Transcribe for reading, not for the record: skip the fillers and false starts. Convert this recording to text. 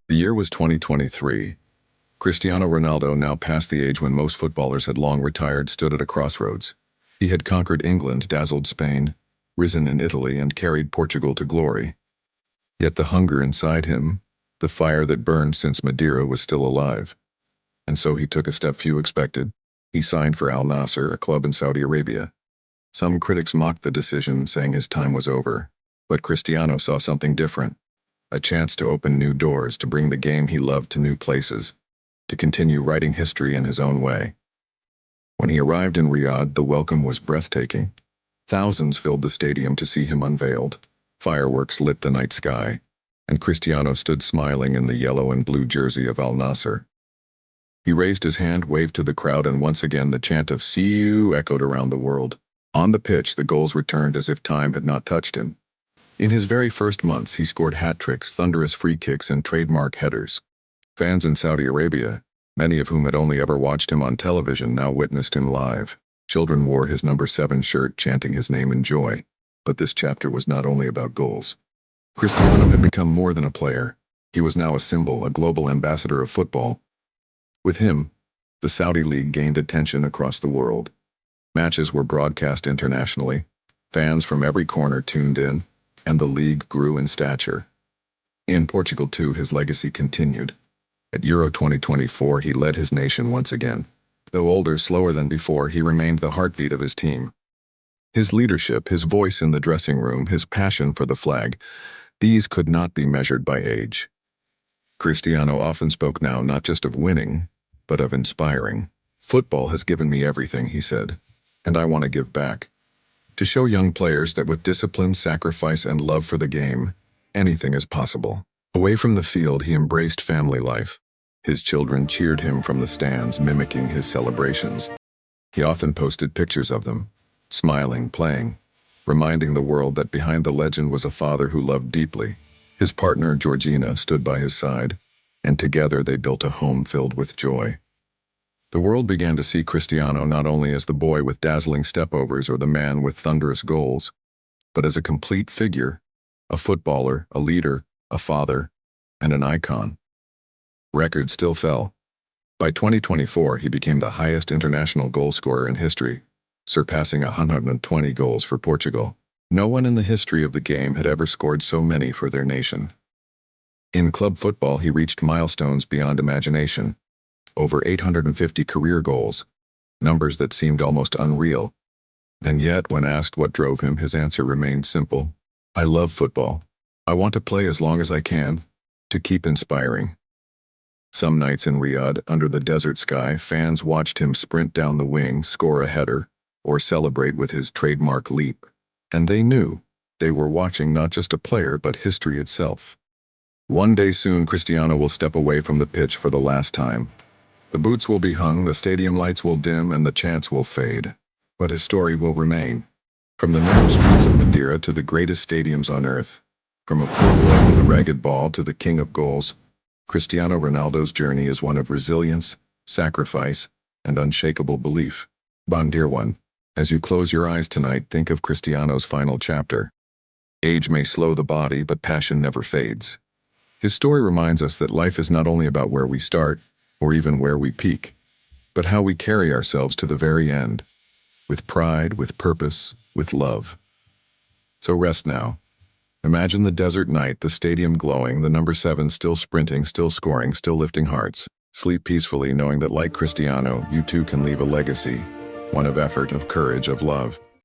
The year was 2023. Cristiano Ronaldo, now past the age when most footballers had long retired, stood at a crossroads. He had conquered England, dazzled Spain, risen in Italy, and carried Portugal to glory. Yet the hunger inside him, the fire that burned since Madeira, was still alive. And so he took a step few expected. He signed for Al Nassr, a club in Saudi Arabia. Some critics mocked the decision, saying his time was over. But Cristiano saw something different. A chance to open new doors, to bring the game he loved to new places, to continue writing history in his own way. When he arrived in Riyadh, the welcome was breathtaking. Thousands filled the stadium to see him unveiled. Fireworks lit the night sky, and Cristiano stood smiling in the yellow and blue jersey of Al Nassr. He raised his hand, waved to the crowd, and once again the chant of "See you" echoed around the world. On the pitch, the goals returned as if time had not touched him. In his very first months, he scored hat-tricks, thunderous free kicks, and trademark headers. Fans in Saudi Arabia, many of whom had only ever watched him on television, now witnessed him live. Children wore his number 7 shirt, chanting his name in joy. But this chapter was not only about goals. Cristiano had become more than a player. He was now a symbol, a global ambassador of football. With him, the Saudi League gained attention across the world. Matches were broadcast internationally. Fans from every corner tuned in, and the league grew in stature. In Portugal, too, his legacy continued. At Euro 2024, he led his nation once again. Though older, slower than before, he remained the heartbeat of his team. His leadership, his voice in the dressing room, his passion for the flag, these could not be measured by age. Cristiano often spoke now not just of winning, but of inspiring. "Football has given me everything," he said, "and I want to give back. To show young players that with discipline, sacrifice, and love for the game, anything is possible." Away from the field, he embraced family life. His children cheered him from the stands, mimicking his celebrations. He often posted pictures of them, smiling, playing, reminding the world that behind the legend was a father who loved deeply. His partner, Georgina, stood by his side, and together they built a home filled with joy. The world began to see Cristiano not only as the boy with dazzling stepovers or the man with thunderous goals, but as a complete figure, a footballer, a leader, a father, and an icon. Records still fell. By 2024, he became the highest international goal scorer in history, surpassing 120 goals for Portugal. No one in the history of the game had ever scored so many for their nation. In club football, he reached milestones beyond imagination. Over 850 career goals, numbers that seemed almost unreal. And yet, when asked what drove him, his answer remained simple. "I love football. I want to play as long as I can, to keep inspiring." Some nights in Riyadh, under the desert sky, fans watched him sprint down the wing, score a header, or celebrate with his trademark leap. And they knew they were watching not just a player, but history itself. One day soon, Cristiano will step away from the pitch for the last time. The boots will be hung, the stadium lights will dim, and the chants will fade. But his story will remain. From the narrow streets of Madeira to the greatest stadiums on earth, from a poor boy with a ragged ball to the king of goals, Cristiano Ronaldo's journey is one of resilience, sacrifice, and unshakable belief. Bon, dear one, as you close your eyes tonight, think of Cristiano's final chapter. Age may slow the body, but passion never fades. His story reminds us that life is not only about where we start, or even where we peak, but how we carry ourselves to the very end, with pride, with purpose, with love. So rest now. Imagine the desert night, the stadium glowing, the number 7 still sprinting, still scoring, still lifting hearts. Sleep peacefully, knowing that like Cristiano, you too can leave a legacy, one of effort, of courage, of love.